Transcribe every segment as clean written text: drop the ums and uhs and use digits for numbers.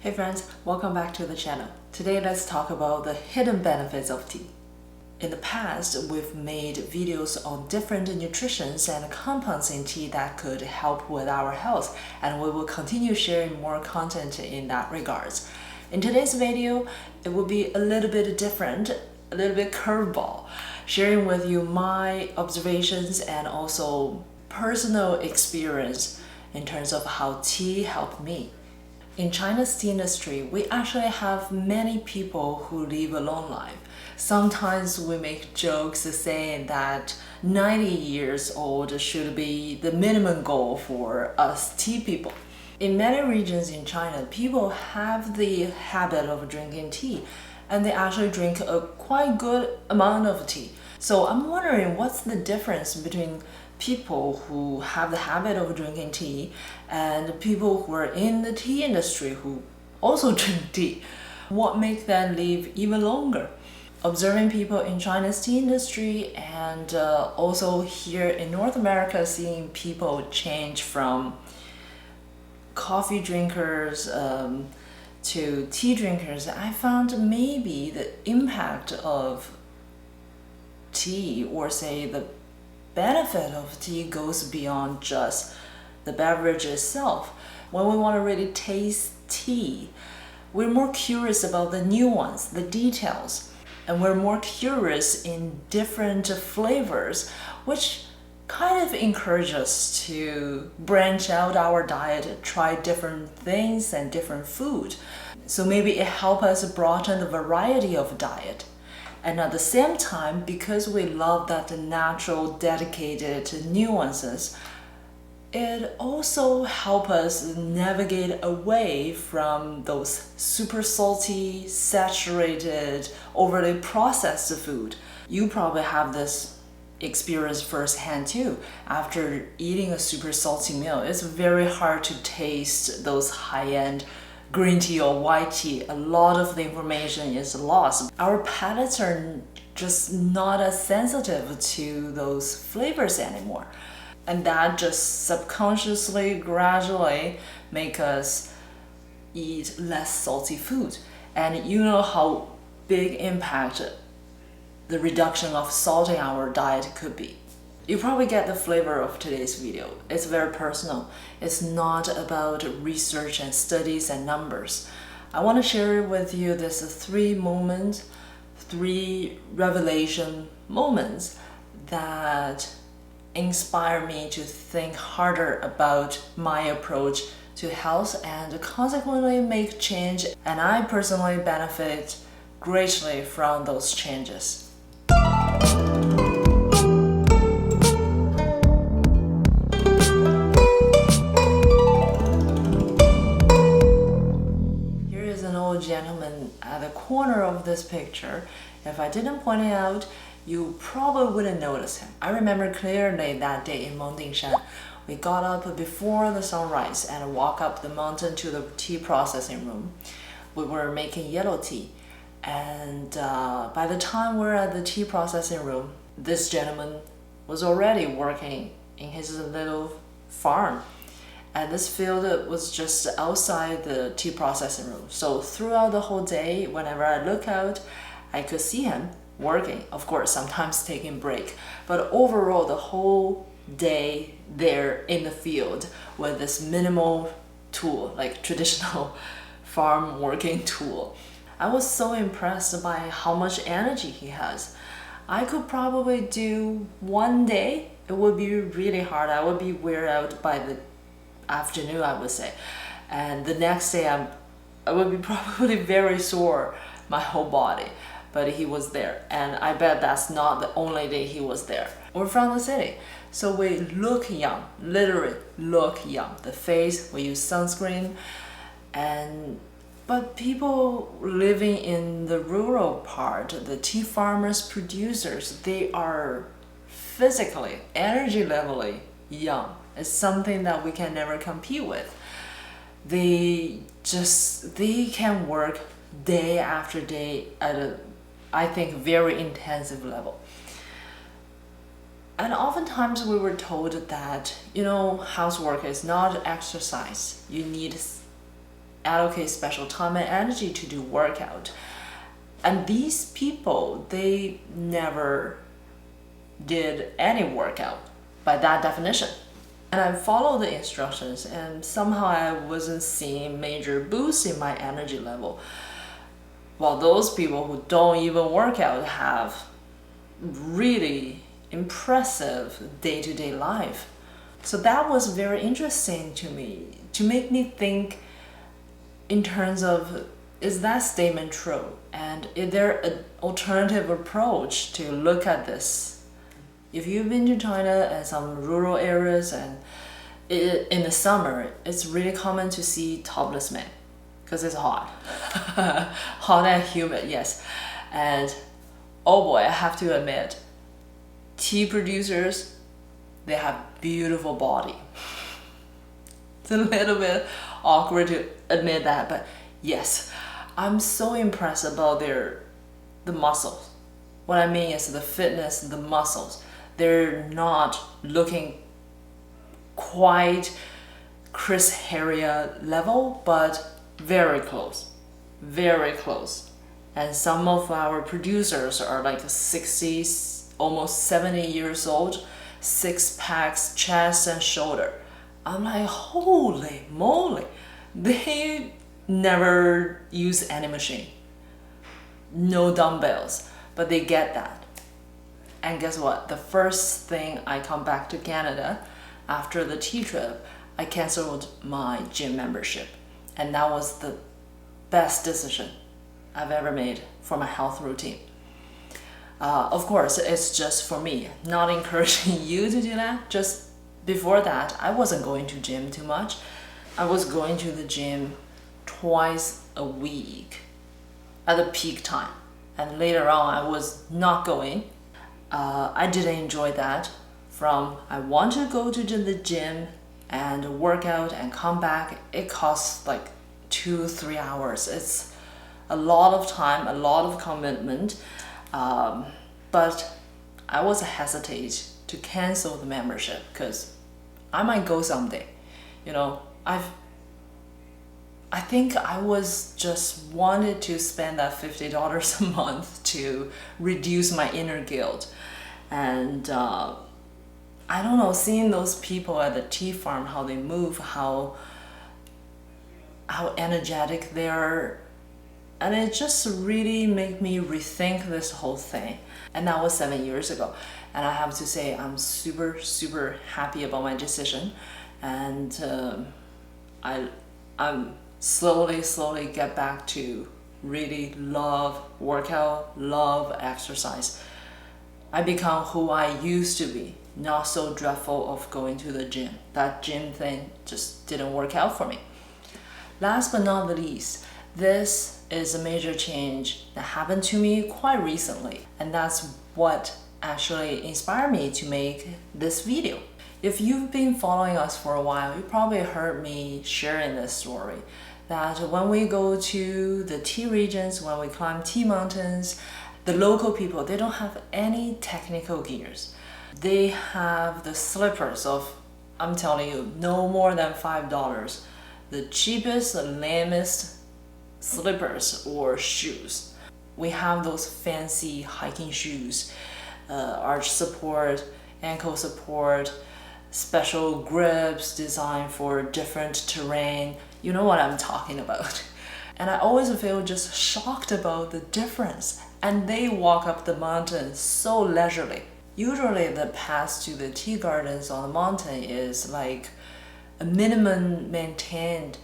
Hey friends, welcome back to the channel. Today let's talk about the hidden benefits of tea. In the past, we've made videos on different nutritions and compounds in tea that could help with our health, and we will continue sharing more content in that regards. In today's video, it will be a little bit different, a little bit curveball, sharing with you my observations and also personal experience in terms of how tea helped me. In China's tea industry, we actually have many people who live a long life. Sometimes we make jokes saying that 90 years old should be the minimum goal for us tea people. In many regions in China, people have the habit of drinking tea, and they actually drink a quite good amount of tea. So I'm wondering, what's the difference between people who have the habit of drinking tea and people who are in the tea industry who also drink tea? What makes them live even longer? Observing people in China's tea industry and also here in North America, seeing people change from coffee drinkers to tea drinkers, I found maybe the impact of tea, or say the benefit of tea, goes beyond just the beverage itself. When we want to really taste tea, we're more curious about the nuance, the details, and we're more curious in different flavors, which kind of encourage us to branch out our diet, try different things and different food. So maybe it helps us broaden the variety of diet. And at the same time, because we love that natural, dedicated nuances, it also helps us navigate away from those super salty, saturated, overly processed food. You probably have this experience firsthand too. After eating a super salty meal, it's very hard to taste those high-end green tea or white tea. A lot of the information is lost. Our palates are just not as sensitive to those flavors anymore. And that just subconsciously, gradually make us eat less salty food. And you know how big impact the reduction of salt in our diet could be. You probably get the flavor of today's video. It's very personal. It's not about research and studies and numbers. I want to share with you this three revelation moments that inspire me to think harder about my approach to health and consequently make change. And I personally benefit greatly from those changes. Gentleman at the corner of this picture. If I didn't point it out, you probably wouldn't notice him. I remember clearly that day in Nuitiions. We got up before the sunrise and walked up the mountain to the tea processing room. We were making yellow tea, and by the time we're at the tea processing room, this gentleman was already working in his little farm. And this field was just outside the tea processing room. So throughout the whole day, whenever I look out, I could see him working. Of course, sometimes taking break. But overall, the whole day there in the field with this minimal tool, like traditional farm working tool. I was so impressed by how much energy he has. I could probably do one day. It would be really hard. I would be wear out by the afternoon, I would say, and the next day I would be probably very sore, my whole body. But he was there, and I bet that's not the only day he was there. We're from the city, so we look young, literally look young. The face, we use sunscreen, but people living in the rural part, the tea farmers, producers, they are physically, energy levelly young. It's something that we can never compete with. They can work day after day at a, I think, very intensive level. And oftentimes we were told that, housework is not exercise. You need allocate special time and energy to do workout. And these people, they never did any workout by that definition. And I followed the instructions, and somehow I wasn't seeing major boosts in my energy level. While those people who don't even work out have really impressive day-to-day life. So that was very interesting to me, to make me think in terms of, is that statement true? And is there an alternative approach to look at this? If you've been to China and some rural areas, and in the summer, it's really common to see topless men because it's hot. Hot and humid, yes. And oh boy, I have to admit, tea producers, they have beautiful body. It's a little bit awkward to admit that, but yes, I'm so impressed about the muscles. What I mean is the fitness, the muscles. They're not looking quite Chris Heria level, but very close, very close. And some of our producers are like 60, almost 70 years old, 6 packs, chest and shoulder. I'm like, holy moly, they never use any machine, no dumbbells, but they get that. And guess what? The first thing I come back to Canada after the tea trip, I canceled my gym membership. And that was the best decision I've ever made for my health routine. Of course, it's just for me, not encouraging you to do that. Just before that, I wasn't going to gym too much. I was going to the gym twice a week at the peak time. And later on, I was not going. I didn't enjoy that. From I want to go to the gym and work out and come back, it costs like 2-3 hours. It's a lot of time, a lot of commitment. But I was hesitate to cancel the membership because I might go someday. You know, I think I was just wanted to spend that $50 a month to reduce my inner guilt. And I don't know, seeing those people at the tea farm, how they move, how energetic they are, and it just really made me rethink this whole thing. And that was 7 years ago. And I have to say, I'm super, super happy about my decision. And I'm slowly get back to really love workout, love exercise. I become who I used to be, not so dreadful of going to the gym. That gym thing just didn't work out for me. Last but not the least, this is a major change that happened to me quite recently, and that's what actually inspired me to make this video. If you've been following us for a while, you probably heard me sharing this story, that when we go to the tea regions, when we climb tea mountains, the local people, they don't have any technical gears. They have the slippers of, I'm telling you, no more than $5. The cheapest, the lamest slippers or shoes. We have those fancy hiking shoes, arch support, ankle support, special grips designed for different terrain. You know what I'm talking about. And I always feel just shocked about the difference. And they walk up the mountain so leisurely. Usually the path to the tea gardens on the mountain is like a minimum maintained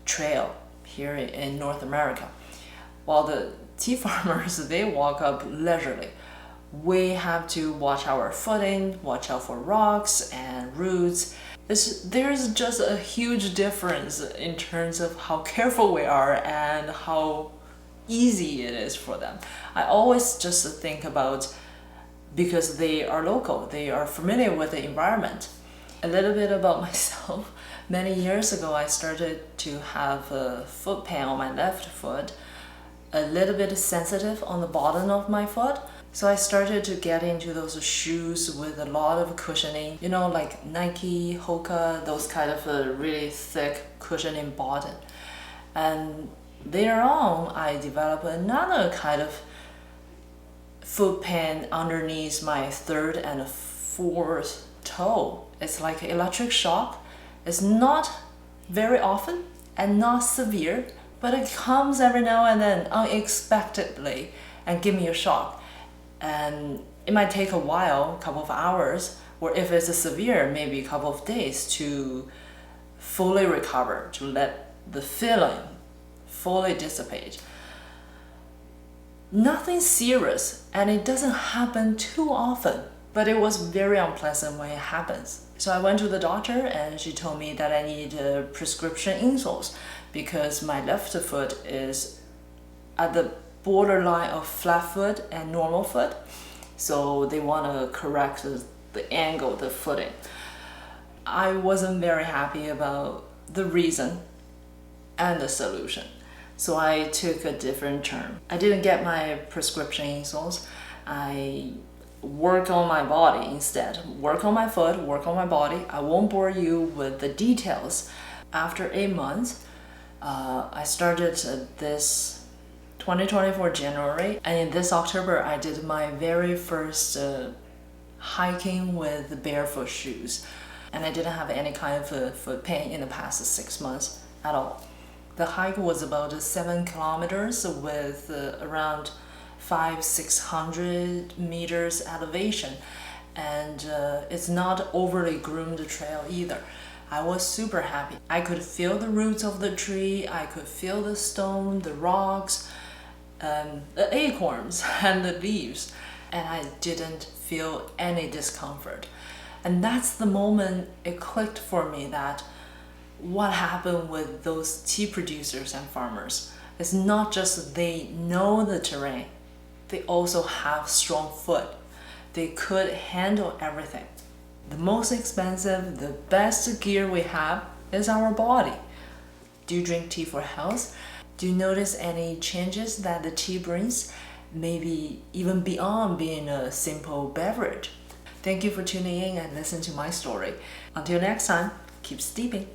trail here in North America. While the tea farmers, they walk up leisurely. We have to watch our footing, watch out for rocks and roots. There's just a huge difference in terms of how careful we are and how easy it is for them. I always just think about, because they are local, they are familiar with the environment. A little bit about myself. Many years ago, I started to have a foot pain on my left foot, a little bit sensitive on the bottom of my foot. So I started to get into those shoes with a lot of cushioning, you know, like Nike, Hoka, those kind of really thick cushioning bottom. And later on, I developed another kind of foot pain underneath my third and fourth toe. It's like electric shock. It's not very often and not severe, but it comes every now and then unexpectedly and give me a shock. And it might take a while, a couple of hours, or if it's a severe, maybe a couple of days to fully recover, to let the feeling fully dissipate. Nothing serious, and it doesn't happen too often, but it was very unpleasant when it happens. So I went to the doctor and she told me that I need prescription insoles because my left foot is at the borderline of flat foot and normal foot. So they want to correct the angle, the footing. I wasn't very happy about the reason and the solution. So I took a different turn. I didn't get my prescription insoles. I work on my body instead. Work on my foot, work on my body. I won't bore you with the details. After 8 months, I started this 2024 January, and in this October I did my very first hiking with barefoot shoes, and I didn't have any kind of foot pain in the past 6 months at all. The hike was about 7 kilometers with around 500-600 meters elevation, and it's not overly groomed trail either. I was super happy. I could feel the roots of the tree, I could feel the stone, the rocks, the acorns and the leaves, and I didn't feel any discomfort. And that's the moment it clicked for me that what happened with those tea producers and farmers is not just they know the terrain, they also have strong foot. They could handle everything. The most expensive, the best gear we have is our body. Do you drink tea for health? Do you notice any changes that the tea brings? Maybe even beyond being a simple beverage. Thank you for tuning in and listening to my story. Until next time, keep steeping.